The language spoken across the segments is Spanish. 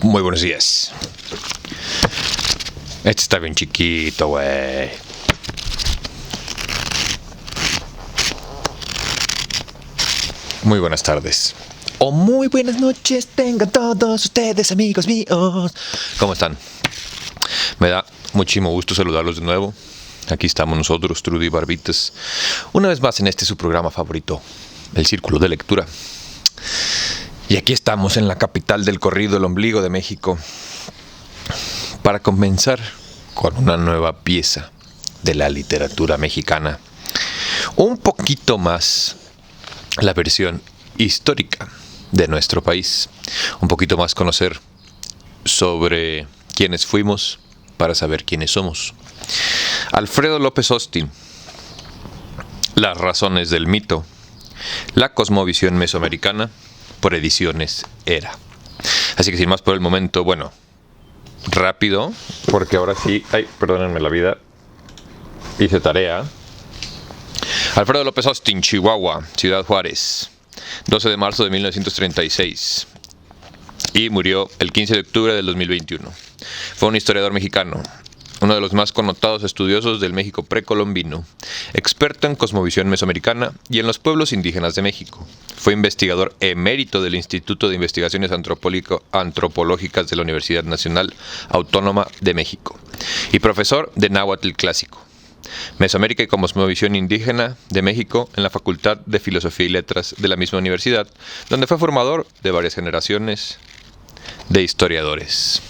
Muy buenos días. Este está bien chiquito, güey. Muy buenas tardes. O muy buenas noches tengan todos ustedes, amigos míos. ¿Cómo están? Me da muchísimo gusto saludarlos de nuevo. Aquí estamos nosotros, Trudy Barbitas, una vez más en este su programa favorito, El Círculo de Lectura. Y aquí estamos en la capital del corrido, el ombligo de México, para comenzar con una nueva pieza de la literatura mexicana. Un poquito más la versión histórica de nuestro país. Un poquito más conocer sobre quiénes fuimos para saber quiénes somos. Alfredo López Austin, Las razones del mito, la cosmovisión mesoamericana, por Ediciones Era. Así que sin más por el momento, bueno, rápido, porque ahora sí, perdónenme la vida, hice tarea. Alfredo López Austin, Chihuahua, Ciudad Juárez, 12 de marzo de 1936, y murió el 15 de octubre del 2021. Fue un historiador mexicano, uno de los más connotados estudiosos del México precolombino, experto en cosmovisión mesoamericana y en los pueblos indígenas de México. Fue investigador emérito del Instituto de Investigaciones Antropológicas de la Universidad Nacional Autónoma de México y profesor de Náhuatl Clásico, Mesoamérica y Cosmovisión Indígena de México en la Facultad de Filosofía y Letras de la misma universidad, donde fue formador de varias generaciones de historiadores.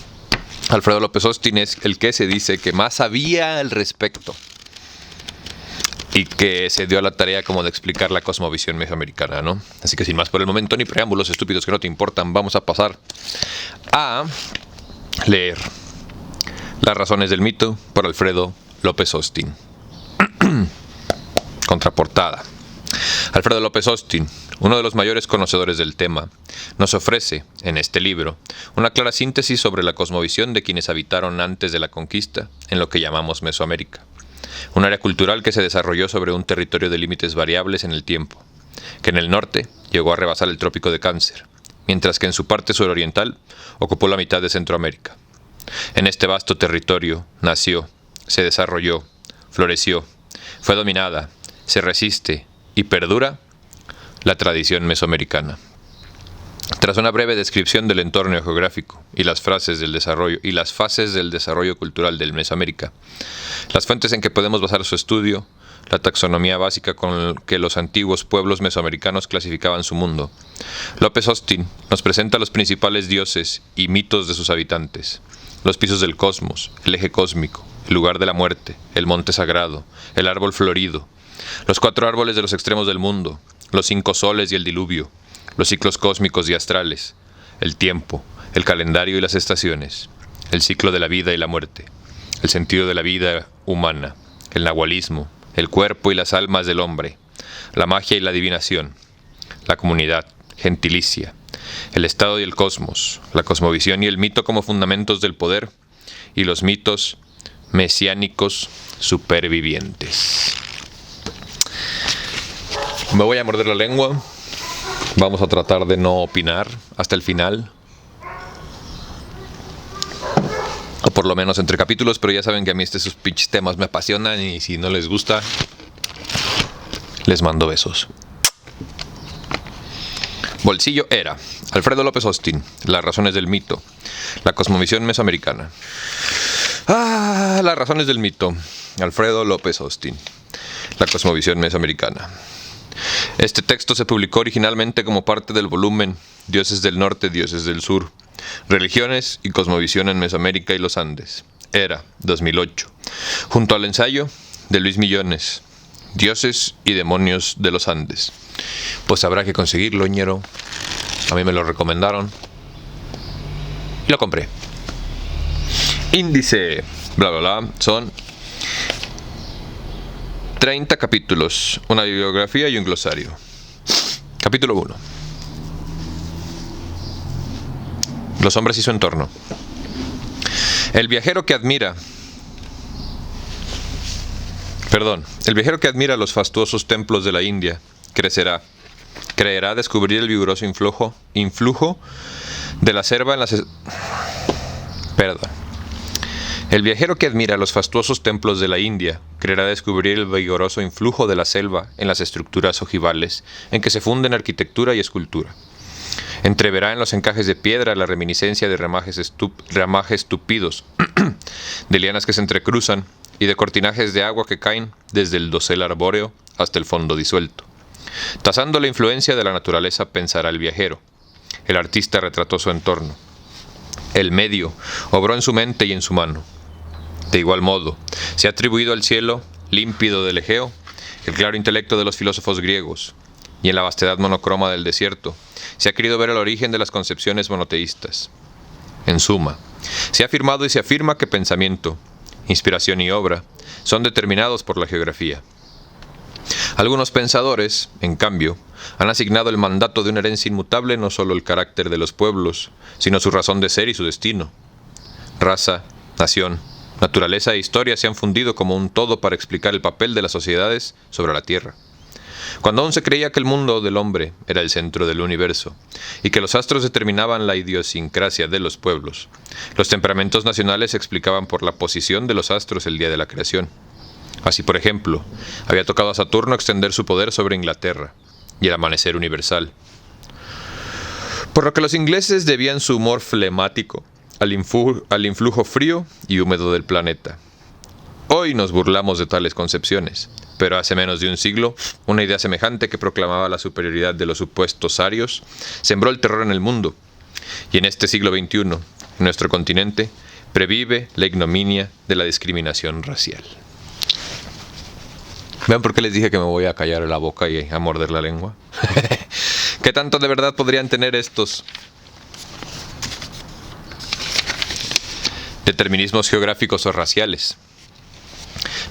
Alfredo López Austin es el que se dice que más sabía al respecto y que se dio a la tarea como de explicar la cosmovisión mesoamericana, ¿no? Así que sin más por el momento ni preámbulos estúpidos que no te importan, vamos a pasar a leer Las razones del mito por Alfredo López Austin. Contraportada. Alfredo López Austin, uno de los mayores conocedores del tema, nos ofrece, en este libro, una clara síntesis sobre la cosmovisión de quienes habitaron antes de la conquista en lo que llamamos Mesoamérica, un área cultural que se desarrolló sobre un territorio de límites variables en el tiempo, que en el norte llegó a rebasar el trópico de Cáncer, mientras que en su parte suroriental ocupó la mitad de Centroamérica. En este vasto territorio nació, se desarrolló, floreció, fue dominada, se resiste y perdura la tradición mesoamericana. Tras una breve descripción del entorno geográfico y las fases del desarrollo cultural del Mesoamérica, las fuentes en que podemos basar su estudio, la taxonomía básica con que los antiguos pueblos mesoamericanos clasificaban su mundo, López Austin nos presenta los principales dioses y mitos de sus habitantes, los pisos del cosmos, el eje cósmico, el lugar de la muerte, el monte sagrado, el árbol florido, los 4 árboles de los extremos del mundo, los 5 soles y el diluvio, los ciclos cósmicos y astrales, el tiempo, el calendario y las estaciones, el ciclo de la vida y la muerte, el sentido de la vida humana, el nahualismo, el cuerpo y las almas del hombre, la magia y la adivinación, la comunidad, gentilicia, el estado y el cosmos, la cosmovisión y el mito como fundamentos del poder, y los mitos mesiánicos supervivientes. Me voy a morder la lengua. Vamos a tratar de no opinar hasta el final. O por lo menos entre capítulos, pero ya saben que a mí estos pinches temas me apasionan y si no les gusta, les mando besos. Bolsillo Era. Alfredo López Austin. Las razones del mito. La cosmovisión mesoamericana. Las razones del mito. Alfredo López Austin. La cosmovisión mesoamericana. Este texto se publicó originalmente como parte del volumen Dioses del Norte, Dioses del Sur, Religiones y Cosmovisión en Mesoamérica y los Andes, Era, 2008, junto al ensayo de Luis Millones, Dioses y Demonios de los Andes. Pues habrá que conseguirlo, ñero. A mí me lo recomendaron y lo compré. Índice, bla bla bla, son 30 capítulos, una bibliografía y un glosario. Capítulo 1. Los hombres y su entorno. El viajero que admira los fastuosos templos de la India creerá descubrir el vigoroso influjo de la selva en las Perdón. El viajero que admira los fastuosos templos de la India creerá descubrir el vigoroso influjo de la selva en las estructuras ojivales en que se funden arquitectura y escultura. Entreverá en los encajes de piedra la reminiscencia de ramajes tupidos, de lianas que se entrecruzan y de cortinajes de agua que caen desde el dosel arbóreo hasta el fondo disuelto. Tasando la influencia de la naturaleza pensará el viajero. El artista retrató su entorno. El medio obró en su mente y en su mano. De igual modo, se ha atribuido al cielo límpido del Egeo el claro intelecto de los filósofos griegos, y en la vastedad monocroma del desierto se ha querido ver el origen de las concepciones monoteístas. En suma, se ha afirmado y se afirma que pensamiento, inspiración y obra son determinados por la geografía. Algunos pensadores, en cambio, han asignado el mandato de una herencia inmutable no solo el carácter de los pueblos, sino su razón de ser y su destino. Raza, nación, naturaleza e historia se han fundido como un todo para explicar el papel de las sociedades sobre la Tierra. Cuando aún se creía que el mundo del hombre era el centro del universo y que los astros determinaban la idiosincrasia de los pueblos, los temperamentos nacionales se explicaban por la posición de los astros el día de la creación. Así, por ejemplo, había tocado a Saturno extender su poder sobre Inglaterra y el amanecer universal. Por lo que los ingleses debían su humor flemático al influjo frío y húmedo del planeta. Hoy nos burlamos de tales concepciones, pero hace menos de un siglo, una idea semejante que proclamaba la superioridad de los supuestos arios sembró el terror en el mundo, y en este siglo XXI, en nuestro continente, previve la ignominia de la discriminación racial. ¿Ven por qué les dije que me voy a callar la boca y a morder la lengua? ¿Qué tanto de verdad podrían tener estos determinismos geográficos o raciales?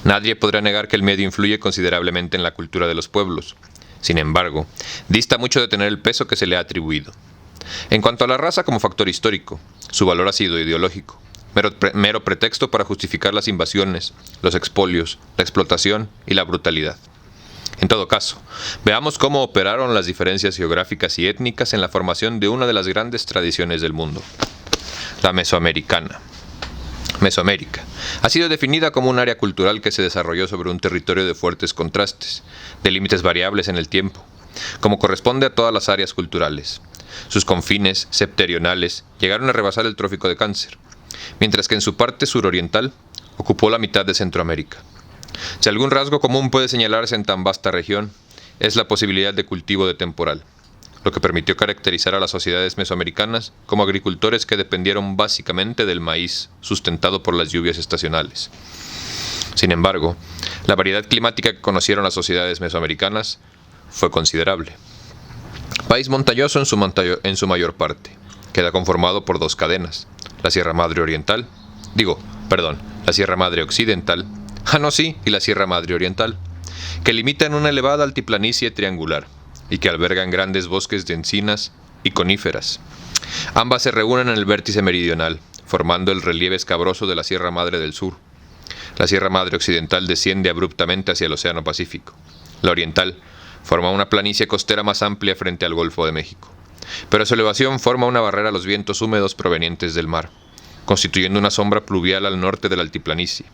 Nadie podrá negar que el medio influye considerablemente en la cultura de los pueblos. Sin embargo, dista mucho de tener el peso que se le ha atribuido. En cuanto a la raza como factor histórico, su valor ha sido ideológico, mero pretexto para justificar las invasiones, los expolios, la explotación y la brutalidad. En todo caso, veamos cómo operaron las diferencias geográficas y étnicas en la formación de una de las grandes tradiciones del mundo, la mesoamericana. Mesoamérica ha sido definida como un área cultural que se desarrolló sobre un territorio de fuertes contrastes, de límites variables en el tiempo, como corresponde a todas las áreas culturales. Sus confines septentrionales llegaron a rebasar el Trópico de Cáncer, mientras que en su parte suroriental ocupó la mitad de Centroamérica. Si algún rasgo común puede señalarse en tan vasta región, es la posibilidad de cultivo de temporal, lo que permitió caracterizar a las sociedades mesoamericanas como agricultores que dependieron básicamente del maíz, sustentado por las lluvias estacionales. Sin embargo, la variedad climática que conocieron las sociedades mesoamericanas fue considerable. País montañoso en su mayor parte, queda conformado por dos cadenas, la Sierra Madre Occidental, y la Sierra Madre Oriental, que limitan una elevada altiplanicie triangular, y que albergan grandes bosques de encinas y coníferas. Ambas se reúnen en el vértice meridional, formando el relieve escabroso de la Sierra Madre del Sur. La Sierra Madre Occidental desciende abruptamente hacia el Océano Pacífico. La Oriental forma una planicie costera más amplia frente al Golfo de México, pero su elevación forma una barrera a los vientos húmedos provenientes del mar, constituyendo una sombra pluvial al norte de la altiplanicie.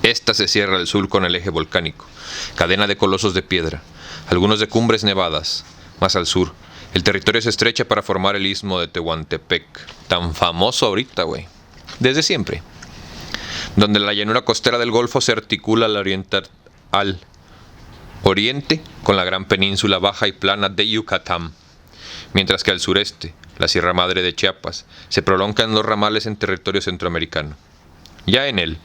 Esta se cierra al sur con el eje volcánico, cadena de colosos de piedra, algunos de cumbres nevadas. Más al sur, el territorio se estrecha para formar el istmo de Tehuantepec, tan famoso ahorita, desde siempre, donde la llanura costera del Golfo se articula al oriente con la gran península baja y plana de Yucatán, mientras que al sureste, la Sierra Madre de Chiapas se prolonga en los ramales en territorio centroamericano. Ya en él,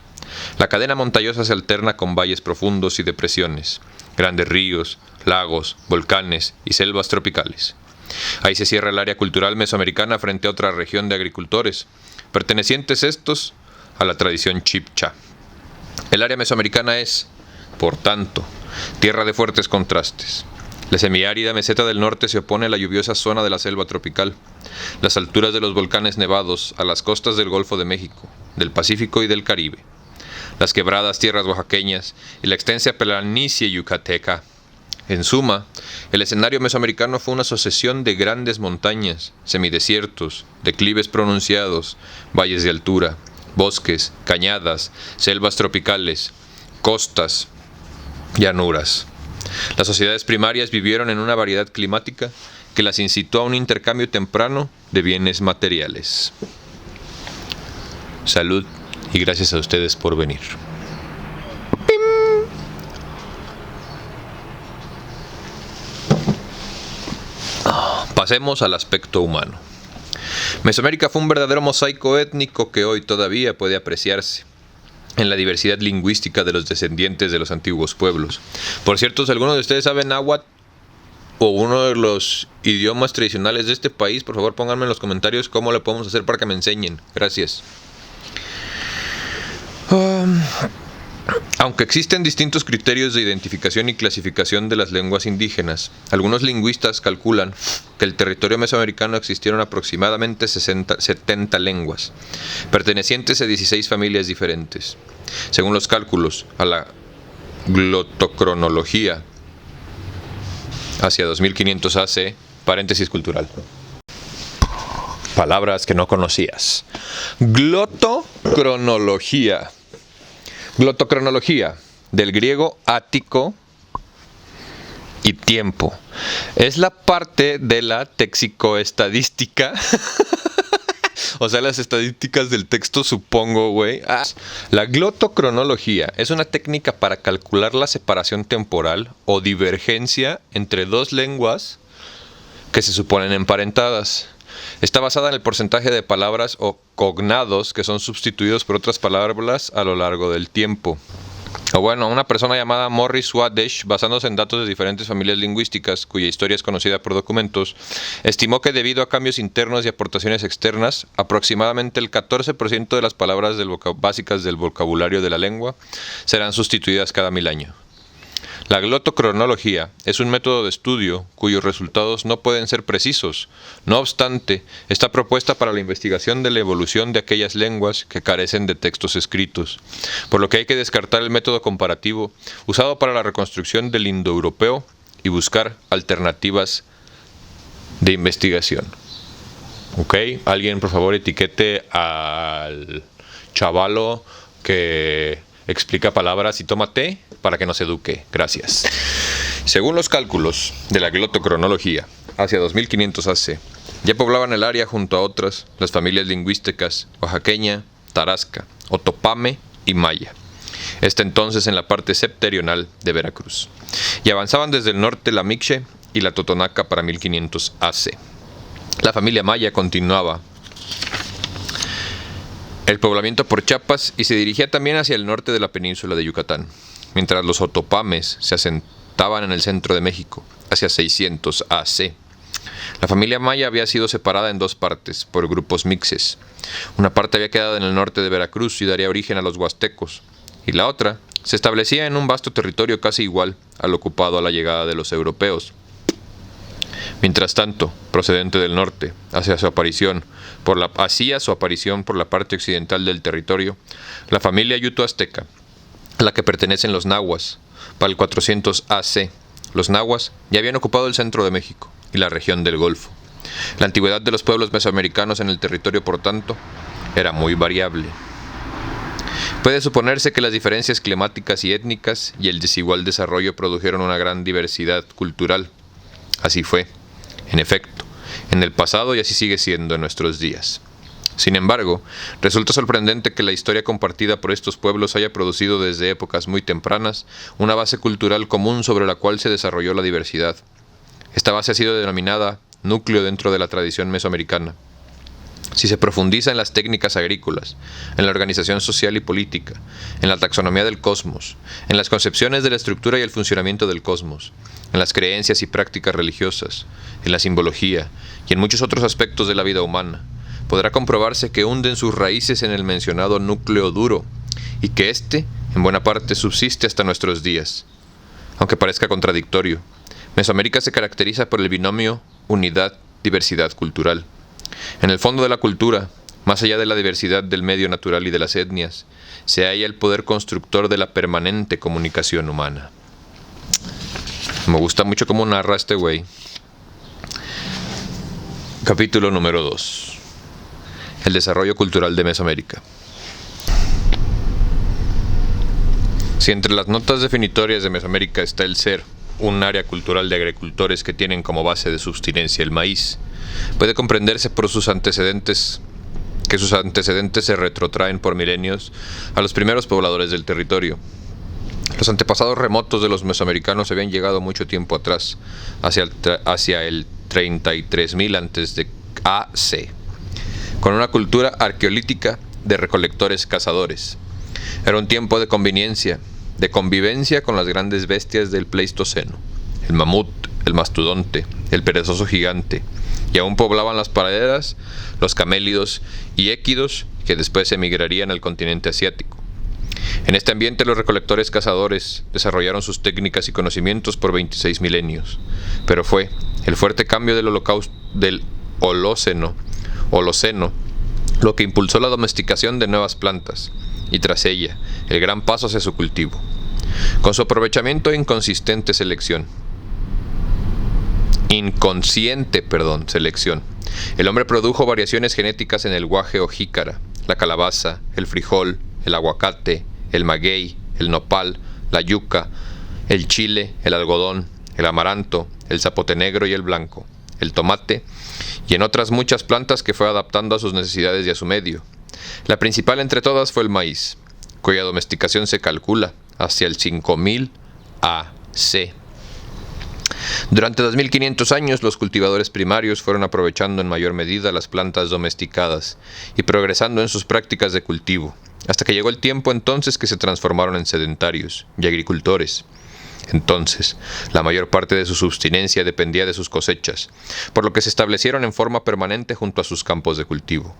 la cadena montañosa se alterna con valles profundos y depresiones, grandes ríos, lagos, volcanes y selvas tropicales. Ahí se cierra el área cultural mesoamericana frente a otra región de agricultores, pertenecientes estos a la tradición chibcha. El área mesoamericana es, por tanto, tierra de fuertes contrastes. La semiárida meseta del norte se opone a la lluviosa zona de la selva tropical, las alturas de los volcanes nevados a las costas del Golfo de México, del Pacífico y del Caribe, las quebradas tierras oaxaqueñas y la extensa planicie yucateca, En suma, el escenario mesoamericano fue una sucesión de grandes montañas, semidesiertos, declives pronunciados, valles de altura, bosques, cañadas, selvas tropicales, costas, llanuras. Las sociedades primarias vivieron en una variedad climática que las incitó a un intercambio temprano de bienes materiales. Salud y gracias a ustedes por venir. Pasemos al aspecto humano. Mesoamérica fue un verdadero mosaico étnico que hoy todavía puede apreciarse en la diversidad lingüística de los descendientes de los antiguos pueblos. Por cierto, si alguno de ustedes sabe náhuatl o uno de los idiomas tradicionales de este país, por favor pónganme en los comentarios cómo le podemos hacer para que me enseñen. Gracias. Aunque existen distintos criterios de identificación y clasificación de las lenguas indígenas, algunos lingüistas calculan que en el territorio mesoamericano existieron aproximadamente 70 lenguas, pertenecientes a 16 familias diferentes. Según los cálculos, a la glotocronología, hacia 2500 AC, paréntesis cultural. Palabras que no conocías. Glotocronología. Glotocronología, del griego ático y tiempo. Es la parte de la texicoestadística. O sea, las estadísticas del texto, supongo, güey. La glotocronología es una técnica para calcular la separación temporal o divergencia entre dos lenguas que se suponen emparentadas. Está basada en el porcentaje de palabras o cognados que son sustituidos por otras palabras a lo largo del tiempo. O bueno, una persona llamada Morris Swadesh, basándose en datos de diferentes familias lingüísticas, cuya historia es conocida por documentos, estimó que debido a cambios internos y aportaciones externas, aproximadamente el 14% de las palabras básicas del vocabulario de la lengua serán sustituidas cada 1000 años. La glotocronología es un método de estudio cuyos resultados no pueden ser precisos. No obstante, está propuesta para la investigación de la evolución de aquellas lenguas que carecen de textos escritos, por lo que hay que descartar el método comparativo usado para la reconstrucción del indoeuropeo y buscar alternativas de investigación. ¿Ok? Alguien, por favor, etiquete al chavalo que explica palabras y toma té para que nos eduque. Gracias. Según los cálculos de la glotocronología, hacia 2500 AC, ya poblaban el área junto a otras las familias lingüísticas oaxaqueña, tarasca, otopame y maya. Entonces en la parte septentrional de Veracruz. Y avanzaban desde el norte la Mixe y la Totonaca para 1500 AC. La familia maya continuaba el poblamiento por Chiapas y se dirigía también hacia el norte de la península de Yucatán, mientras los otopames se asentaban en el centro de México, hacia 600 AC. La familia maya había sido separada en dos partes, por grupos mixes. Una parte había quedado en el norte de Veracruz y daría origen a los huastecos, y la otra se establecía en un vasto territorio casi igual al ocupado a la llegada de los europeos. Mientras tanto, procedente del norte, hacia su aparición por la parte occidental del territorio, la familia yuto-azteca, a la que pertenecen los nahuas, para el 400 AC. Los nahuas ya habían ocupado el centro de México y la región del Golfo. La antigüedad de los pueblos mesoamericanos en el territorio, por tanto, era muy variable. Puede suponerse que las diferencias climáticas y étnicas y el desigual desarrollo produjeron una gran diversidad cultural. Así fue, en efecto, en el pasado y así sigue siendo en nuestros días. Sin embargo, resulta sorprendente que la historia compartida por estos pueblos haya producido desde épocas muy tempranas una base cultural común sobre la cual se desarrolló la diversidad. Esta base ha sido denominada núcleo dentro de la tradición mesoamericana. Si se profundiza en las técnicas agrícolas, en la organización social y política, en la taxonomía del cosmos, en las concepciones de la estructura y el funcionamiento del cosmos, en las creencias y prácticas religiosas, en la simbología y en muchos otros aspectos de la vida humana, podrá comprobarse que hunden sus raíces en el mencionado núcleo duro y que éste, en buena parte, subsiste hasta nuestros días. Aunque parezca contradictorio, Mesoamérica se caracteriza por el binomio unidad-diversidad cultural. En el fondo de la cultura, más allá de la diversidad del medio natural y de las etnias, se halla el poder constructor de la permanente comunicación humana. Me gusta mucho cómo narra este güey. Capítulo número 2. El desarrollo cultural de Mesoamérica. Si entre las notas definitorias de Mesoamérica está el ser un área cultural de agricultores que tienen como base de subsistencia el maíz, puede comprenderse por sus antecedentes se retrotraen por milenios a los primeros pobladores del territorio. Los antepasados remotos de los mesoamericanos habían llegado mucho tiempo atrás, hacia el 33.000 a.C., con una cultura arqueolítica de recolectores-cazadores. Era un tiempo de convivencia con las grandes bestias del Pleistoceno, el mamut, el mastodonte, el perezoso gigante, y aún poblaban las praderas los camélidos y équidos que después emigrarían al continente asiático. En este ambiente los recolectores cazadores desarrollaron sus técnicas y conocimientos por 26 milenios, pero fue el fuerte cambio del Holoceno lo que impulsó la domesticación de nuevas plantas, y tras ella, el gran paso hacia su cultivo. Con su aprovechamiento e inconsciente selección, el hombre produjo variaciones genéticas en el guaje o jícara, la calabaza, el frijol, el aguacate, el maguey, el nopal, la yuca, el chile, el algodón, el amaranto, el zapote negro y el blanco, el tomate, y en otras muchas plantas que fue adaptando a sus necesidades y a su medio. La principal entre todas fue el maíz, cuya domesticación se calcula hacia el 5000 a.C. Durante 2500 años, los cultivadores primarios fueron aprovechando en mayor medida las plantas domesticadas y progresando en sus prácticas de cultivo, hasta que llegó el tiempo entonces que se transformaron en sedentarios y agricultores. Entonces, la mayor parte de su subsistencia dependía de sus cosechas, por lo que se establecieron en forma permanente junto a sus campos de cultivo,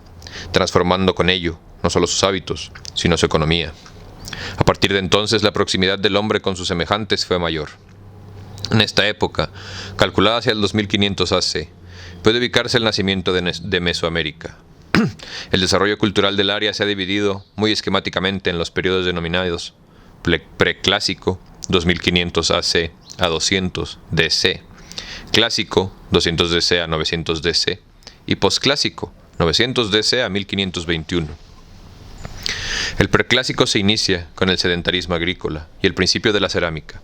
transformando con ello no solo sus hábitos, sino su economía. A partir de entonces, la proximidad del hombre con sus semejantes fue mayor. En esta época, calculada hacia el 2500 AC, puede ubicarse el nacimiento de Mesoamérica. El desarrollo cultural del área se ha dividido muy esquemáticamente en los periodos denominados preclásico, 2500 AC a 200 DC, clásico, 200 DC a 900 DC, y posclásico, 900 DC a 1521. El preclásico se inicia con el sedentarismo agrícola y el principio de la cerámica.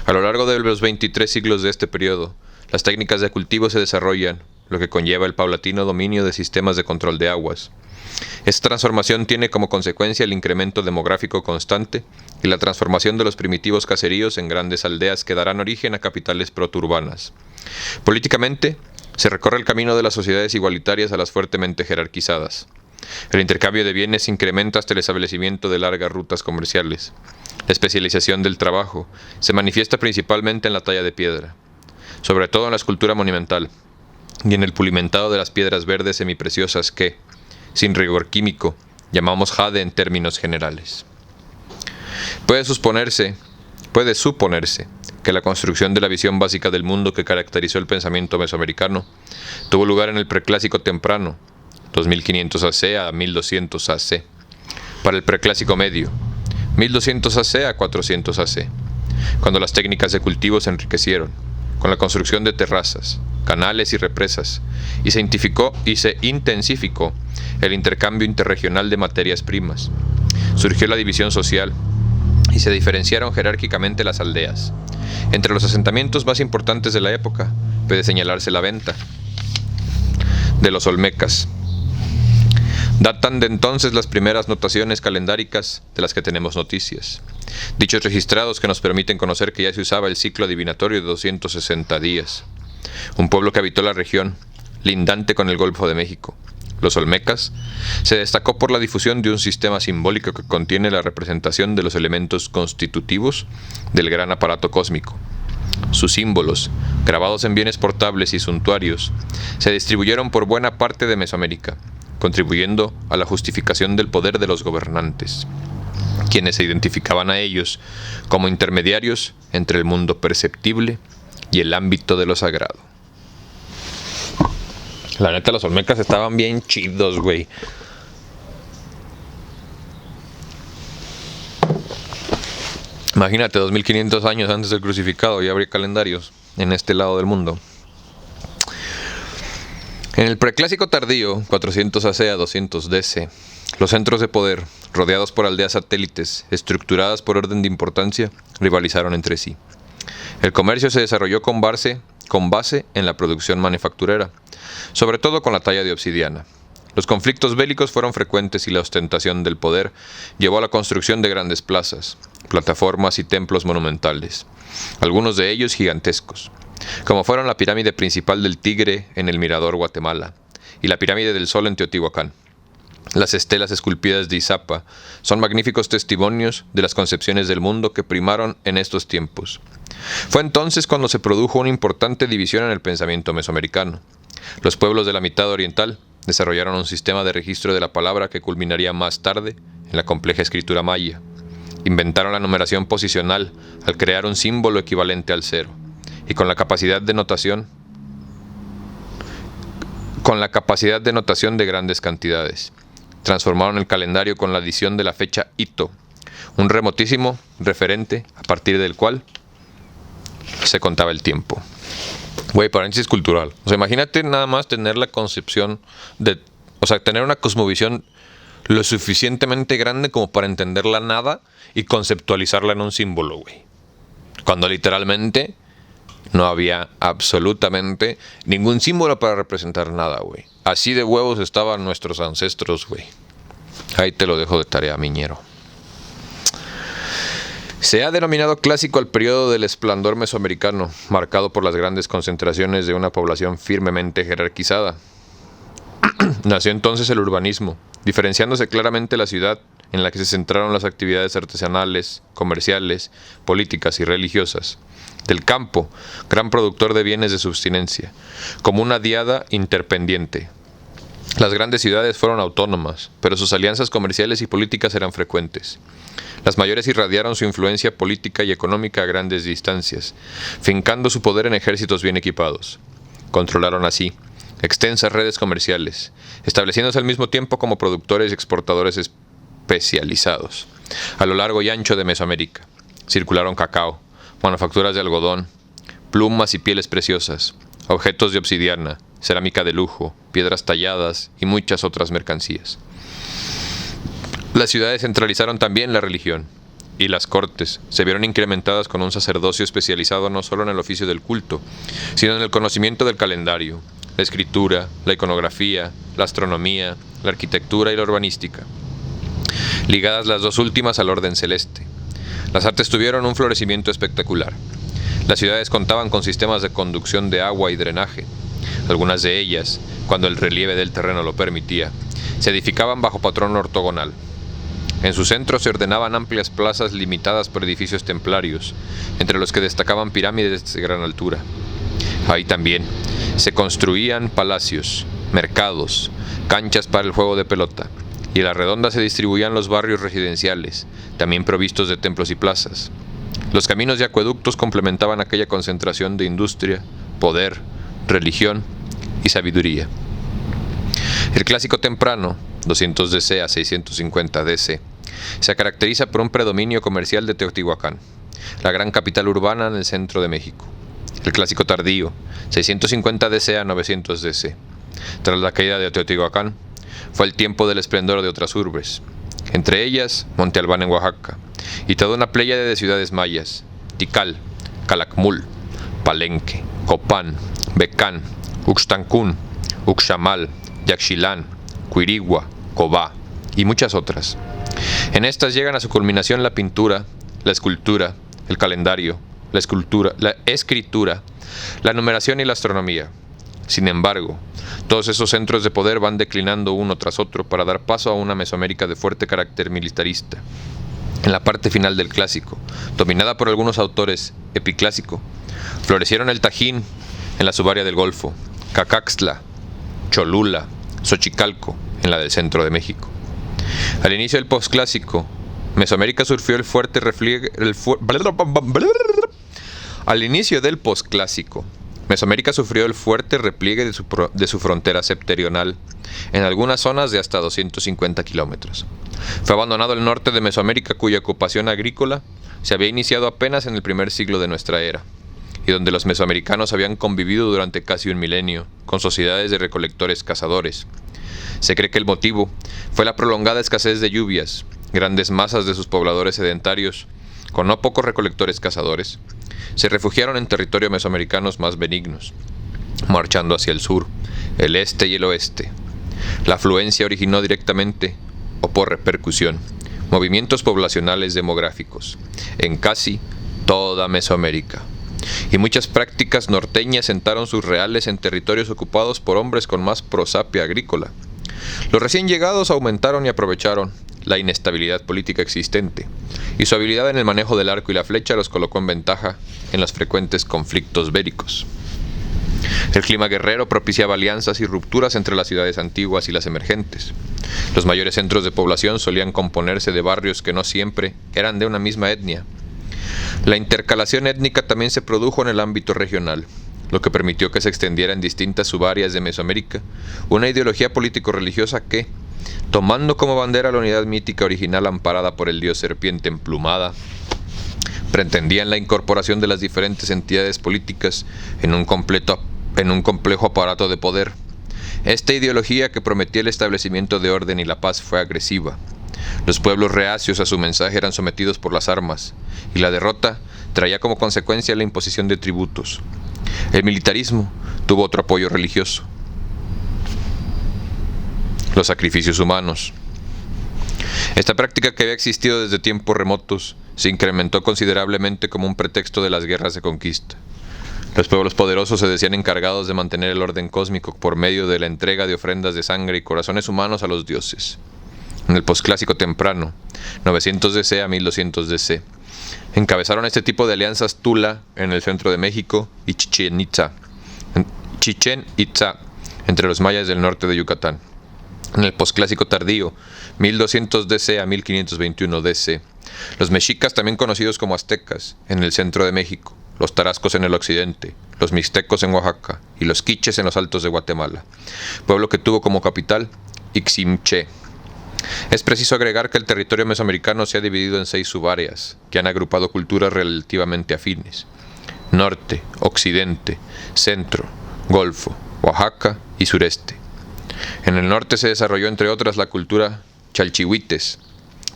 A lo largo de los 23 siglos de este periodo, las técnicas de cultivo se desarrollan, lo que conlleva el paulatino dominio de sistemas de control de aguas. Esta transformación tiene como consecuencia el incremento demográfico constante y la transformación de los primitivos caseríos en grandes aldeas que darán origen a capitales protourbanas. Políticamente, se recorre el camino de las sociedades igualitarias a las fuertemente jerarquizadas. El intercambio de bienes incrementa hasta el establecimiento de largas rutas comerciales. La especialización del trabajo se manifiesta principalmente en la talla de piedra, sobre todo en la escultura monumental, y en el pulimentado de las piedras verdes semipreciosas que, sin rigor químico, llamamos jade en términos generales. Puede suponerse que la construcción de la visión básica del mundo que caracterizó el pensamiento mesoamericano tuvo lugar en el preclásico temprano, 2500 AC a 1200 AC, para el preclásico medio, 1200 AC a 400 AC, cuando las técnicas de cultivo se enriquecieron, con la construcción de terrazas, canales y represas, y se intensificó el intercambio interregional de materias primas. Surgió la división social y se diferenciaron jerárquicamente las aldeas. Entre los asentamientos más importantes de la época puede señalarse la venta de los olmecas. Datan de entonces las primeras notaciones calendáricas de las que tenemos noticias. Dichos registrados que nos permiten conocer que ya se usaba el ciclo adivinatorio de 260 días. Un pueblo que habitó la región, lindante con el Golfo de México, los olmecas, se destacó por la difusión de un sistema simbólico que contiene la representación de los elementos constitutivos del gran aparato cósmico. Sus símbolos, grabados en bienes portables y suntuarios, se distribuyeron por buena parte de Mesoamérica, contribuyendo a la justificación del poder de los gobernantes, quienes se identificaban a ellos como intermediarios entre el mundo perceptible y el ámbito de lo sagrado. La neta, los olmecas estaban bien chidos, güey. Imagínate, 2500 años antes del crucificado ya habría calendarios en este lado del mundo. En el preclásico tardío, 400 AC a 200 DC, los centros de poder, rodeados por aldeas satélites, estructuradas por orden de importancia, rivalizaron entre sí. El comercio se desarrolló con base en la producción manufacturera, sobre todo con la talla de obsidiana. Los conflictos bélicos fueron frecuentes y la ostentación del poder llevó a la construcción de grandes plazas, plataformas y templos monumentales, algunos de ellos gigantescos, como fueron la pirámide principal del Tigre en el Mirador, Guatemala, y la pirámide del Sol en Teotihuacán. Las estelas esculpidas de Izapa son magníficos testimonios de las concepciones del mundo que primaron en estos tiempos. Fue entonces cuando se produjo una importante división en el pensamiento mesoamericano. Los pueblos de la mitad oriental desarrollaron un sistema de registro de la palabra que culminaría más tarde en la compleja escritura maya. Inventaron la numeración posicional al crear un símbolo equivalente al cero, y con la capacidad de notación de grandes cantidades. Transformaron el calendario con la adición de la fecha Ito, un remotísimo referente a partir del cual se contaba el tiempo. Güey, paréntesis cultural. O sea, imagínate nada más tener la concepción de... O sea, tener una cosmovisión lo suficientemente grande como para entender la nada y conceptualizarla en un símbolo, güey. Cuando literalmente no había absolutamente ningún símbolo para representar nada, güey. Así de huevos estaban nuestros ancestros, güey. Ahí te lo dejo de tarea, miñero. Se ha denominado clásico al periodo del esplendor mesoamericano, marcado por las grandes concentraciones de una población firmemente jerarquizada. Nació entonces el urbanismo, diferenciándose claramente la ciudad en la que se centraron las actividades artesanales, comerciales, políticas y religiosas, del campo, gran productor de bienes de subsistencia, como una diada interpendiente. Las grandes ciudades fueron autónomas, pero sus alianzas comerciales y políticas eran frecuentes. Las mayores irradiaron su influencia política y económica a grandes distancias, fincando su poder en ejércitos bien equipados. Controlaron así extensas redes comerciales, estableciéndose al mismo tiempo como productores y exportadores especializados. A lo largo y ancho de Mesoamérica circularon cacao, manufacturas de algodón, plumas y pieles preciosas, objetos de obsidiana, cerámica de lujo, piedras talladas y muchas otras mercancías. Las ciudades centralizaron también la religión, y las cortes se vieron incrementadas con un sacerdocio especializado no solo en el oficio del culto, sino en el conocimiento del calendario, la escritura, la iconografía, la astronomía, la arquitectura y la urbanística, ligadas las dos últimas al orden celeste. Las artes tuvieron un florecimiento espectacular. Las ciudades contaban con sistemas de conducción de agua y drenaje. Algunas de ellas, cuando el relieve del terreno lo permitía, se edificaban bajo patrón ortogonal. En su centro se ordenaban amplias plazas limitadas por edificios templarios, entre los que destacaban pirámides de gran altura. Ahí también se construían palacios, mercados, canchas para el juego de pelota, y en la redonda se distribuían los barrios residenciales, también provistos de templos y plazas. Los caminos y acueductos complementaban aquella concentración de industria, poder, religión y sabiduría. El clásico temprano, 200 DC a 650 DC, se caracteriza por un predominio comercial de Teotihuacán, la gran capital urbana en el centro de México. El clásico tardío, 650 DC a 900 DC, tras la caída de Teotihuacán, fue el tiempo del esplendor de otras urbes, entre ellas Monte Albán en Oaxaca, y toda una pléyade de ciudades mayas: Tikal, Calakmul, Palenque, Copán, Becán, Uxtancún, Uxamal, Yaxchilán, Quirigua, Cobá y muchas otras. En estas llegan a su culminación la pintura, la escultura, el calendario, la escritura, la numeración y la astronomía. Sin embargo, todos esos centros de poder van declinando uno tras otro para dar paso a una Mesoamérica de fuerte carácter militarista. En la parte final del clásico, dominada por algunos autores epiclásico, florecieron el Tajín en la subárea del Golfo, Cacaxtla, Cholula, Xochicalco en la del centro de México. Al inicio del posclásico, Mesoamérica sufrió el fuerte repliegue. Al inicio del posclásico, Mesoamérica sufrió el fuerte repliegue de su frontera septentrional, en algunas zonas de hasta 250 kilómetros. Fue abandonado el norte de Mesoamérica, cuya ocupación agrícola se había iniciado apenas en el primer siglo de nuestra era, y donde los mesoamericanos habían convivido durante casi un milenio, con sociedades de recolectores-cazadores. Se cree que el motivo fue la prolongada escasez de lluvias, grandes masas de sus pobladores sedentarios, con no pocos recolectores-cazadores, se refugiaron en territorios mesoamericanos más benignos, marchando hacia el sur, el este y el oeste. La afluencia originó directamente, o por repercusión, movimientos poblacionales demográficos, en casi toda Mesoamérica. Y muchas prácticas norteñas sentaron sus reales en territorios ocupados por hombres con más prosapia agrícola. Los recién llegados aumentaron y aprovecharon la inestabilidad política existente, y su habilidad en el manejo del arco y la flecha los colocó en ventaja en los frecuentes conflictos bélicos. El clima guerrero propiciaba alianzas y rupturas entre las ciudades antiguas y las emergentes. Los mayores centros de población solían componerse de barrios que no siempre eran de una misma etnia. La intercalación étnica también se produjo en el ámbito regional, lo que permitió que se extendiera en distintas subáreas de Mesoamérica una ideología político-religiosa que, tomando como bandera la unidad mítica original amparada por el dios serpiente emplumada, pretendían la incorporación de las diferentes entidades políticas en un complejo aparato de poder. Esta ideología, que prometía el establecimiento de orden y la paz, fue agresiva. Los pueblos reacios a su mensaje eran sometidos por las armas, y la derrota traía como consecuencia la imposición de tributos. El militarismo tuvo otro apoyo religioso: los sacrificios humanos. Esta práctica, que había existido desde tiempos remotos, se incrementó considerablemente como un pretexto de las guerras de conquista. Los pueblos poderosos se decían encargados de mantener el orden cósmico por medio de la entrega de ofrendas de sangre y corazones humanos a los dioses. En el posclásico temprano, 900 DC a 1200 DC, encabezaron este tipo de alianzas Tula en el centro de México y Chichén Itzá entre los mayas del norte de Yucatán. En el posclásico tardío, 1200 DC a 1521 DC, los mexicas, también conocidos como aztecas, en el centro de México, los tarascos en el occidente, los mixtecos en Oaxaca y los quiches en los altos de Guatemala, pueblo que tuvo como capital Iximché. Es preciso agregar que el territorio mesoamericano se ha dividido en 6 subáreas, que han agrupado culturas relativamente afines: norte, occidente, centro, golfo, Oaxaca y sureste. En el norte se desarrolló, entre otras, la cultura chalchihuites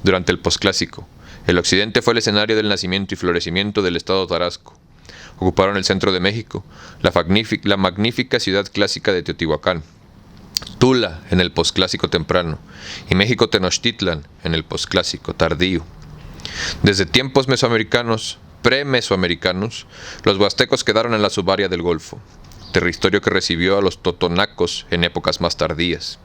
durante el posclásico. El occidente fue el escenario del nacimiento y florecimiento del estado tarasco. Ocuparon el centro de México, la magnífica ciudad clásica de Teotihuacán, Tula en el posclásico temprano y México Tenochtitlan en el posclásico tardío. Desde tiempos mesoamericanos, pre-mesoamericanos, los huastecos quedaron en la subárea del Golfo, territorio que recibió a los totonacos en épocas más tardías.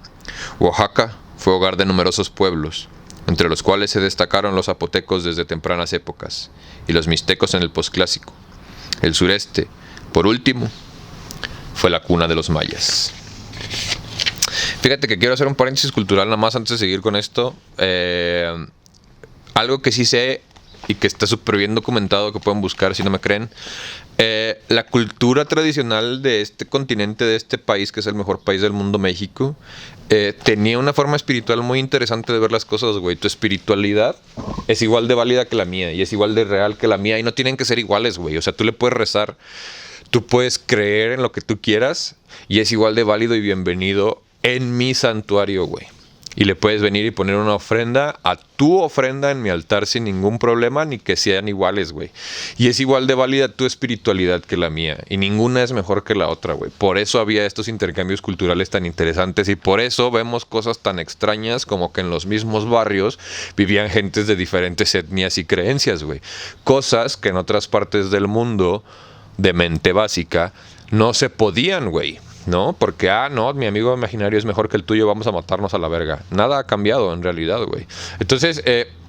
Oaxaca fue hogar de numerosos pueblos, entre los cuales se destacaron los zapotecos desde tempranas épocas y los mixtecos en el posclásico. El sureste, por último, fue la cuna de los mayas. Fíjate que quiero hacer un paréntesis cultural nada más antes de seguir con esto. Algo que sí sé y que está súper bien documentado, que pueden buscar si no me creen. La cultura tradicional de este continente, de este país, que es el mejor país del mundo, México, tenía una forma espiritual muy interesante de ver las cosas, güey. Tu espiritualidad es igual de válida que la mía y es igual de real que la mía, y no tienen que ser iguales, güey. O sea, tú le puedes rezar, tú puedes creer en lo que tú quieras y es igual de válido y bienvenido en mi santuario, güey. Y le puedes venir y poner una ofrenda a tu ofrenda en mi altar sin ningún problema, ni que sean iguales, güey. Y es igual de válida tu espiritualidad que la mía. Y ninguna es mejor que la otra, güey. Por eso había estos intercambios culturales tan interesantes y por eso vemos cosas tan extrañas como que en los mismos barrios vivían gentes de diferentes etnias y creencias, güey. Cosas que en otras partes del mundo, de mente básica, no se podían, güey. ¿No? Porque, no, mi amigo imaginario es mejor que el tuyo, vamos a matarnos a la verga. Nada ha cambiado en realidad, güey. Entonces,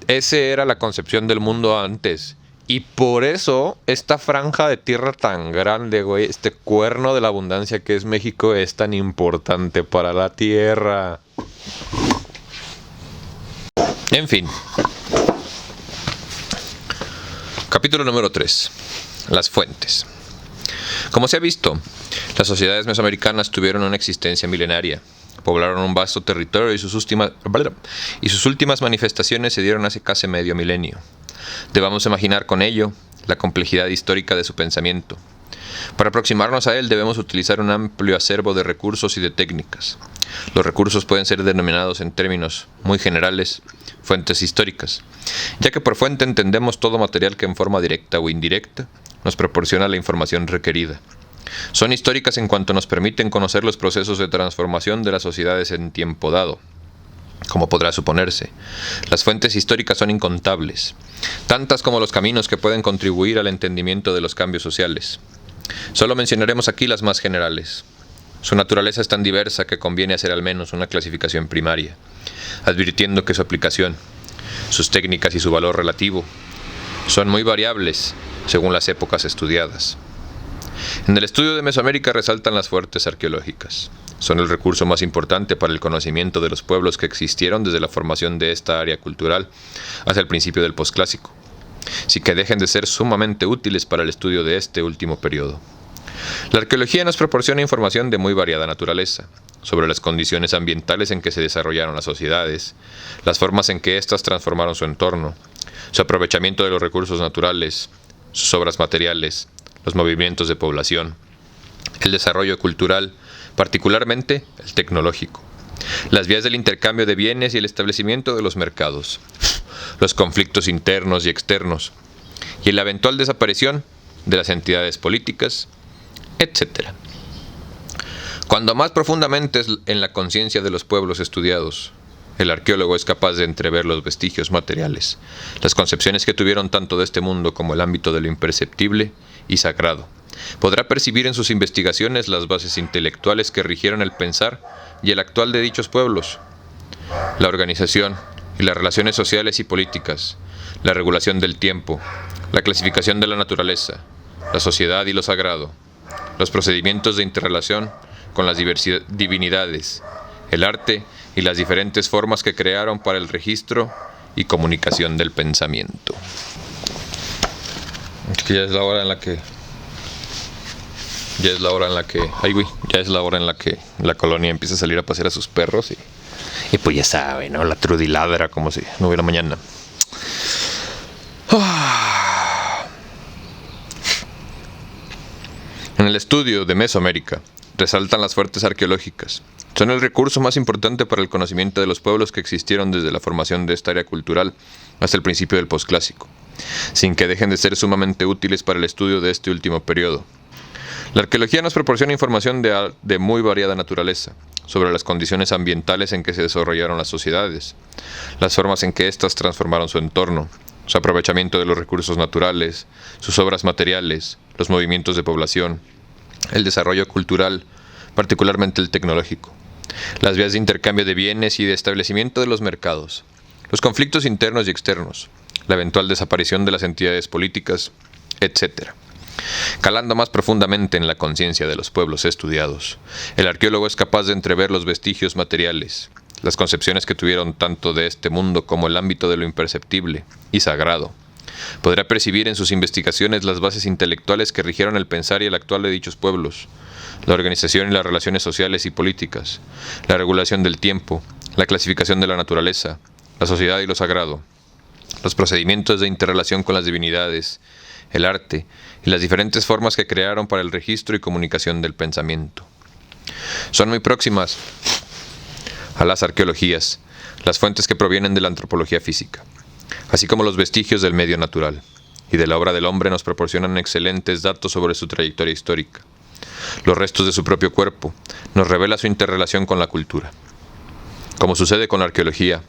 esa era la concepción del mundo antes. Y por eso, esta franja de tierra tan grande, güey, este cuerno de la abundancia que es México, es tan importante para la tierra. En fin. Capítulo número 3. Las fuentes. Como se ha visto, las sociedades mesoamericanas tuvieron una existencia milenaria, poblaron un vasto territorio y sus últimas manifestaciones se dieron hace casi medio milenio. Debamos imaginar con ello la complejidad histórica de su pensamiento. Para aproximarnos a él debemos utilizar un amplio acervo de recursos y de técnicas. Los recursos pueden ser denominados en términos muy generales fuentes históricas, ya que por fuente entendemos todo material que en forma directa o indirecta nos proporciona la información requerida. Son históricas en cuanto nos permiten conocer los procesos de transformación de las sociedades en tiempo dado. Como podrá suponerse, las fuentes históricas son incontables, tantas como los caminos que pueden contribuir al entendimiento de los cambios sociales. Solo mencionaremos aquí las más generales. Su naturaleza es tan diversa que conviene hacer al menos una clasificación primaria, advirtiendo que su aplicación, sus técnicas y su valor relativo son muy variables según las épocas estudiadas. En el estudio de Mesoamérica resaltan las fuentes arqueológicas. Son el recurso más importante para el conocimiento de los pueblos que existieron desde la formación de esta área cultural hasta el principio del posclásico, sin que dejen de ser sumamente útiles para el estudio de este último periodo. La arqueología nos proporciona información de muy variada naturaleza, sobre las condiciones ambientales en que se desarrollaron las sociedades, las formas en que éstas transformaron su entorno, su aprovechamiento de los recursos naturales, sus obras materiales, los movimientos de población, el desarrollo cultural, particularmente el tecnológico, las vías del intercambio de bienes y el establecimiento de los mercados, los conflictos internos y externos, y la eventual desaparición de las entidades políticas, etc. Cuando más profundamente en la conciencia de los pueblos estudiados, el arqueólogo es capaz de entrever los vestigios materiales, las concepciones que tuvieron tanto de este mundo como el ámbito de lo imperceptible y sagrado. Podrá percibir en sus investigaciones las bases intelectuales que rigieron el pensar y el actual de dichos pueblos, la organización y las relaciones sociales y políticas, la regulación del tiempo, la clasificación de la naturaleza, la sociedad y lo sagrado, los procedimientos de interrelación con las divinidades, el arte y las diferentes formas que crearon para el registro y comunicación del pensamiento. Es que ya es la hora en la que la colonia empieza a salir a pasear a sus perros y pues ya sabe, ¿no? La Trudy ladra como si no hubiera mañana. En el estudio de Mesoamérica resaltan las fuentes arqueológicas. Son el recurso más importante para el conocimiento de los pueblos que existieron desde la formación de esta área cultural hasta el principio del posclásico, sin que dejen de ser sumamente útiles para el estudio de este último periodo. La arqueología nos proporciona información de muy variada naturaleza sobre las condiciones ambientales en que se desarrollaron las sociedades, las formas en que éstas transformaron su entorno, su aprovechamiento de los recursos naturales, sus obras materiales, los movimientos de población, el desarrollo cultural, particularmente el tecnológico, las vías de intercambio de bienes y de establecimiento de los mercados, los conflictos internos y externos, la eventual desaparición de las entidades políticas, etc. Calando más profundamente en la conciencia de los pueblos estudiados, el arqueólogo es capaz de entrever los vestigios materiales, las concepciones que tuvieron tanto de este mundo como el ámbito de lo imperceptible y sagrado. Podrá percibir en sus investigaciones las bases intelectuales que rigieron el pensar y el actual de dichos pueblos, la organización y las relaciones sociales y políticas, la regulación del tiempo, la clasificación de la naturaleza, la sociedad y lo sagrado, los procedimientos de interrelación con las divinidades, el arte y las diferentes formas que crearon para el registro y comunicación del pensamiento. Son muy próximas a las arqueologías, las fuentes que provienen de la antropología física, así como los vestigios del medio natural, y de la obra del hombre nos proporcionan excelentes datos sobre su trayectoria histórica. Los restos de su propio cuerpo nos revela su interrelación con la cultura. Como sucede con la arqueología,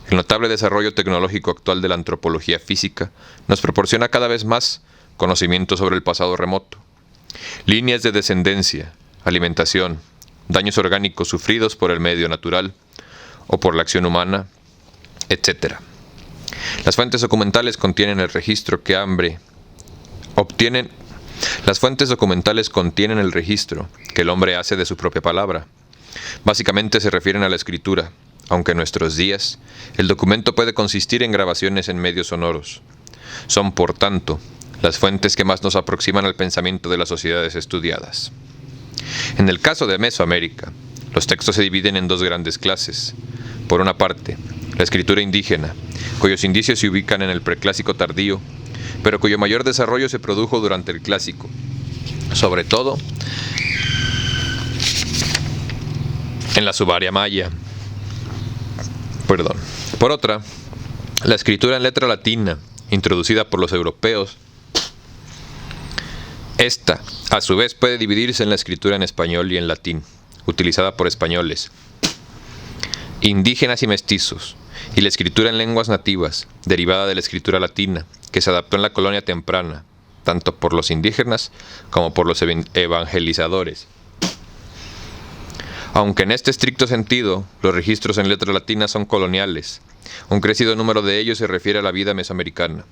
el notable desarrollo tecnológico actual de la antropología física nos proporciona cada vez más conocimiento sobre el pasado remoto, líneas de descendencia, alimentación, daños orgánicos sufridos por el medio natural o por la acción humana, etc. Las fuentes documentales contienen el registro que el hombre hace de su propia palabra. Básicamente se refieren a la escritura, aunque en nuestros días el documento puede consistir en grabaciones en medios sonoros. Son, por tanto, las fuentes que más nos aproximan al pensamiento de las sociedades estudiadas. En el caso de Mesoamérica, Los textos se dividen en dos grandes clases. Por una parte, la escritura indígena, cuyos indicios se ubican en el preclásico tardío, pero cuyo mayor desarrollo se produjo durante el clásico, sobre todo en la subaria maya. Por otra, la escritura en letra latina, introducida por los europeos. Esta, a su vez, puede dividirse en la escritura en español y en latín, utilizada por españoles, indígenas y mestizos, y la escritura en lenguas nativas, derivada de la escritura latina, que se adaptó en la colonia temprana, tanto por los indígenas como por los evangelizadores. Aunque en este estricto sentido, los registros en letra latina son coloniales, un crecido número de ellos se refiere a la vida mesoamericana.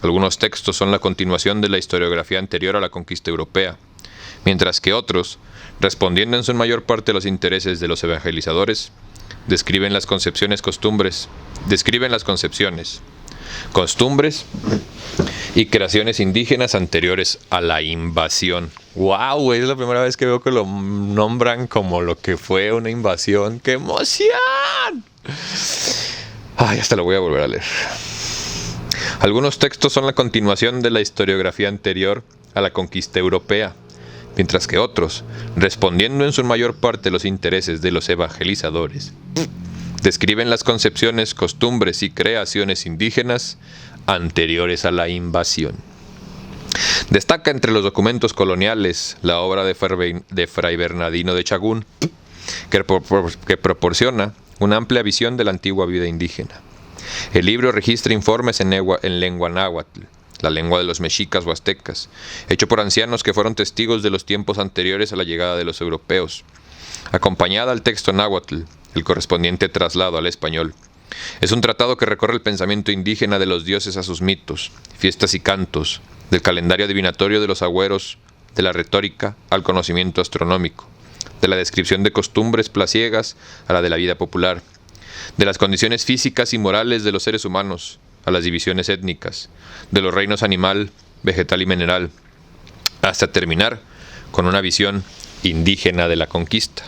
Algunos textos son la continuación de la historiografía anterior a la conquista europea, mientras que otros, respondiendo en su mayor parte a los intereses de los evangelizadores, describen las concepciones, costumbres y creaciones indígenas anteriores a la invasión. ¡Wow! Es la primera vez que veo que lo nombran como lo que fue una invasión. ¡Qué emoción! Ay, hasta lo voy a volver a leer. Algunos textos son la continuación de la historiografía anterior a la conquista europea, mientras que otros, respondiendo en su mayor parte a los intereses de los evangelizadores, describen las concepciones, costumbres y creaciones indígenas anteriores a la invasión. Destaca entre los documentos coloniales la obra de Fray Bernardino de Chagún, que proporciona una amplia visión de la antigua vida indígena. El libro registra informes en lengua náhuatl, la lengua de los mexicas o aztecas, hecho por ancianos que fueron testigos de los tiempos anteriores a la llegada de los europeos. Acompañada al texto náhuatl, el correspondiente traslado al español. Es un tratado que recorre el pensamiento indígena de los dioses a sus mitos, fiestas y cantos, del calendario adivinatorio de los agüeros, de la retórica al conocimiento astronómico, de la descripción de costumbres placiegas a la de la vida popular, de las condiciones físicas y morales de los seres humanos a las divisiones étnicas, de los reinos animal, vegetal y mineral, hasta terminar con una visión indígena de la conquista.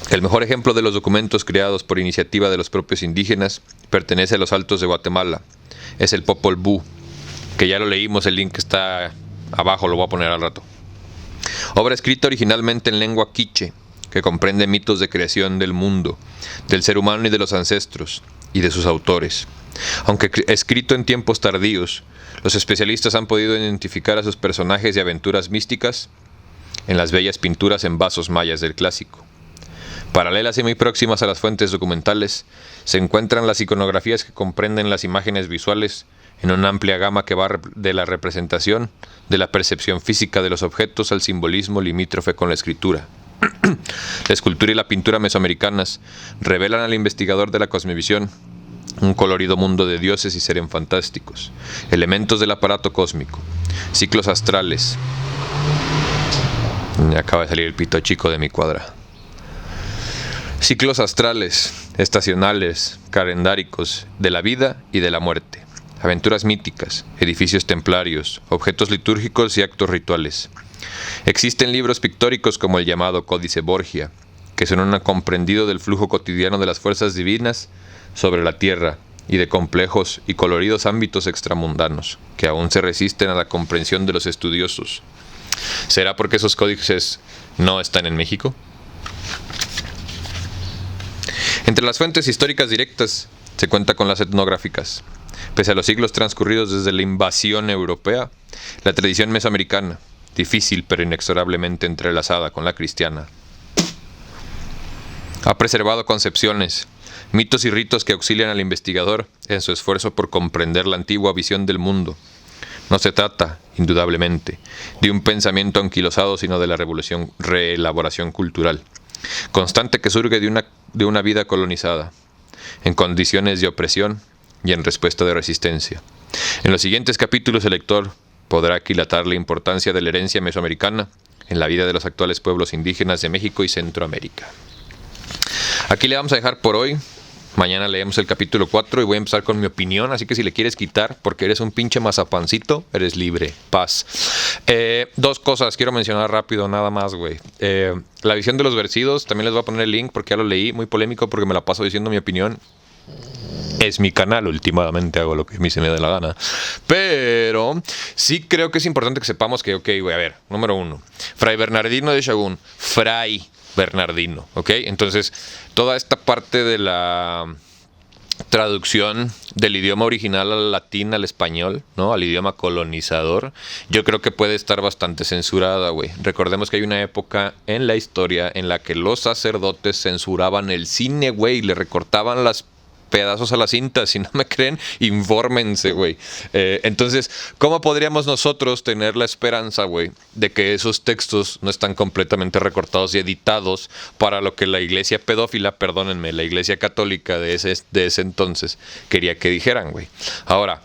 El mejor ejemplo de los documentos creados por iniciativa de los propios indígenas pertenece a los Altos de Guatemala. Es el Popol Vuh, que ya lo leímos, el link está abajo, lo voy a poner al rato. Obra escrita originalmente en lengua quiche, que comprende mitos de creación del mundo, del ser humano y de los ancestros, y de sus autores. Aunque escrito en tiempos tardíos, los especialistas han podido identificar a sus personajes y aventuras místicas en las bellas pinturas en vasos mayas del clásico. Paralelas y muy próximas a las fuentes documentales, se encuentran las iconografías que comprenden las imágenes visuales en una amplia gama que va de la representación de la percepción física de los objetos al simbolismo limítrofe con la escritura. La escultura y la pintura mesoamericanas revelan al investigador de la cosmovisión un colorido mundo de dioses y seres fantásticos, elementos del aparato cósmico, ciclos astrales. Acaba de salir el pito chico de mi cuadra. Ciclos astrales, estacionales, calendáricos, de la vida y de la muerte, aventuras míticas, edificios templarios, objetos litúrgicos y actos rituales. Existen libros pictóricos como el llamado Códice Borgia, que son un comprendido del flujo cotidiano de las fuerzas divinas sobre la tierra y de complejos y coloridos ámbitos extramundanos, que aún se resisten a la comprensión de los estudiosos. ¿Será porque esos códices no están en México? Entre las fuentes históricas directas se cuenta con las etnográficas. Pese a los siglos transcurridos desde la invasión europea, la tradición mesoamericana, difícil pero inexorablemente entrelazada con la cristiana, ha preservado concepciones, mitos y ritos que auxilian al investigador en su esfuerzo por comprender la antigua visión del mundo. No se trata, indudablemente, de un pensamiento anquilosado, sino de la reelaboración cultural constante que surge de una vida colonizada, en condiciones de opresión y en respuesta de resistencia. En los siguientes capítulos el lector podrá aquilatar la importancia de la herencia mesoamericana en la vida de los actuales pueblos indígenas de México y Centroamérica. Aquí le vamos a dejar por hoy. Mañana leemos el capítulo 4 y voy a empezar con mi opinión, así que si le quieres quitar porque eres un pinche mazapancito, eres libre. Paz. Dos cosas quiero mencionar rápido, nada más, güey. La visión de los vencidos, también les voy a poner el link porque ya lo leí, muy polémico porque me la paso diciendo mi opinión. Es mi canal, últimamente hago lo que a mí se me dé la gana. Pero sí creo que es importante que sepamos que, ok, güey, a ver, número 1. Fray Bernardino de Sahagún. Fray Bernardino, ¿ok? Entonces, toda esta parte de la traducción del idioma original al latín, al español, ¿no? Al idioma colonizador, yo creo que puede estar bastante censurada, güey. Recordemos que hay una época en la historia en la que los sacerdotes censuraban el cine, güey, y le recortaban las pedazos a la cinta. Si no me creen, infórmense, güey. Entonces, ¿cómo podríamos nosotros tener la esperanza, güey, de que esos textos no están completamente recortados y editados para lo que la iglesia pedófila, perdónenme, la iglesia católica de ese entonces quería que dijeran, güey? Ahora,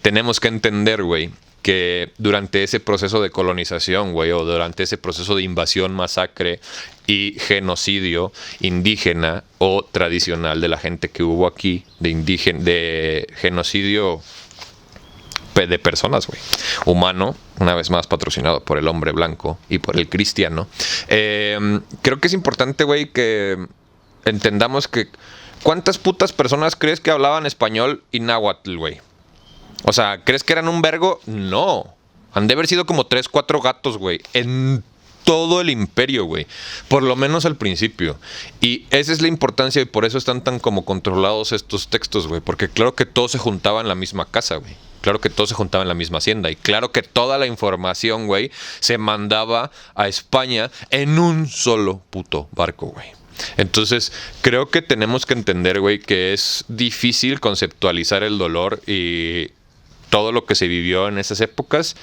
tenemos que entender, güey, que durante ese proceso de colonización, güey, o durante ese proceso de invasión, masacre y genocidio indígena o tradicional de la gente que hubo aquí, de genocidio de personas, güey, humano, una vez más patrocinado por el hombre blanco y por el cristiano, creo que es importante, güey, que entendamos que ¿cuántas putas personas crees que hablaban español y náhuatl, güey? O sea, ¿crees que eran un vergo? No. Han de haber sido como 3, 4 gatos, güey. En todo el imperio, güey. Por lo menos al principio. Y esa es la importancia y por eso están tan como controlados estos textos, güey. Porque claro que todo se juntaba en la misma casa, güey. Claro que todo se juntaba en la misma hacienda. Y claro que toda la información, güey, se mandaba a España en un solo puto barco, güey. Entonces, creo que tenemos que entender, güey, que es difícil conceptualizar el dolor y todo lo que se vivió en esas épocas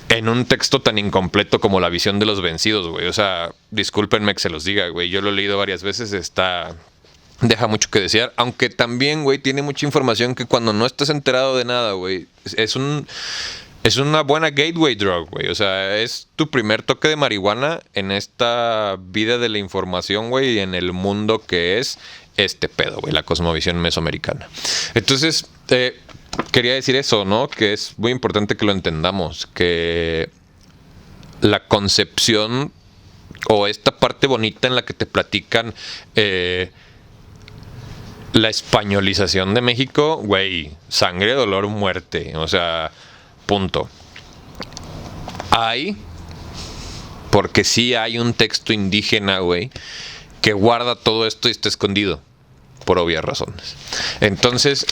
en un texto tan incompleto como La visión de los vencidos, güey. O sea, discúlpenme que se los diga, güey. Yo lo he leído varias veces, deja mucho que desear. Aunque también, güey, tiene mucha información que cuando no estás enterado de nada, güey, es una buena gateway drug, güey. O sea, es tu primer toque de marihuana en esta vida de la información, güey, y en el mundo que es este pedo, güey, la cosmovisión mesoamericana. Entonces, quería decir eso, ¿no? Que es muy importante que lo entendamos, que la concepción o esta parte bonita en la que te platican la españolización de México, güey, sangre, dolor, muerte, o sea, punto. Porque sí hay un texto indígena, güey, que guarda todo esto y está escondido, por obvias razones. Entonces,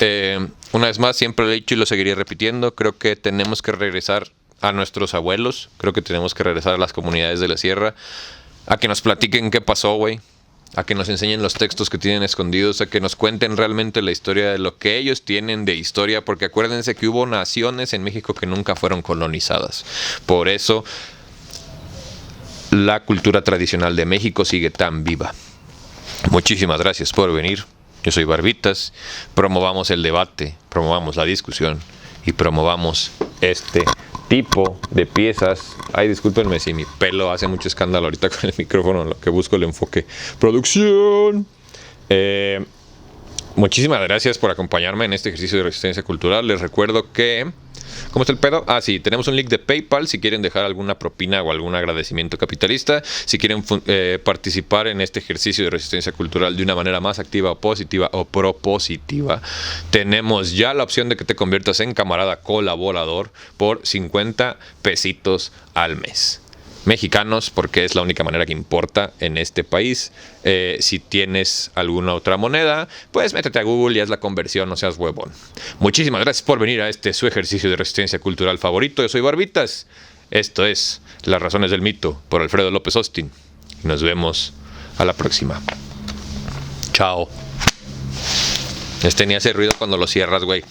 una vez más, siempre lo he dicho y lo seguiré repitiendo, creo que tenemos que regresar a nuestros abuelos, creo que tenemos que regresar a las comunidades de la sierra, a que nos platiquen qué pasó, güey, a que nos enseñen los textos que tienen escondidos, a que nos cuenten realmente la historia de lo que ellos tienen de historia, porque acuérdense que hubo naciones en México que nunca fueron colonizadas. Por eso la cultura tradicional de México sigue tan viva. Muchísimas gracias por venir. Yo soy Barbitas. Promovamos el debate, promovamos la discusión y promovamos este tipo de piezas. Ay, discúlpenme si mi pelo hace mucho escándalo ahorita con el micrófono, en lo que busco el enfoque. Producción. Muchísimas gracias por acompañarme en este ejercicio de resistencia cultural. Les recuerdo que... ¿Cómo está el pedo? Ah, sí, tenemos un link de PayPal si quieren dejar alguna propina o algún agradecimiento capitalista. Si quieren participar en este ejercicio de resistencia cultural de una manera más activa o positiva o propositiva, tenemos ya la opción de que te conviertas en camarada colaborador por 50 pesitos al mes. Mexicanos, porque es la única manera que importa en este país. Si tienes alguna otra moneda, pues métete a Google y haz la conversión, no seas huevón. Muchísimas gracias por venir a este su ejercicio de resistencia cultural favorito. Yo soy Barbitas. Esto es Las Razones del Mito por Alfredo López Austin. Nos vemos a la próxima. Chao. Ni hace ruido cuando lo cierras, güey.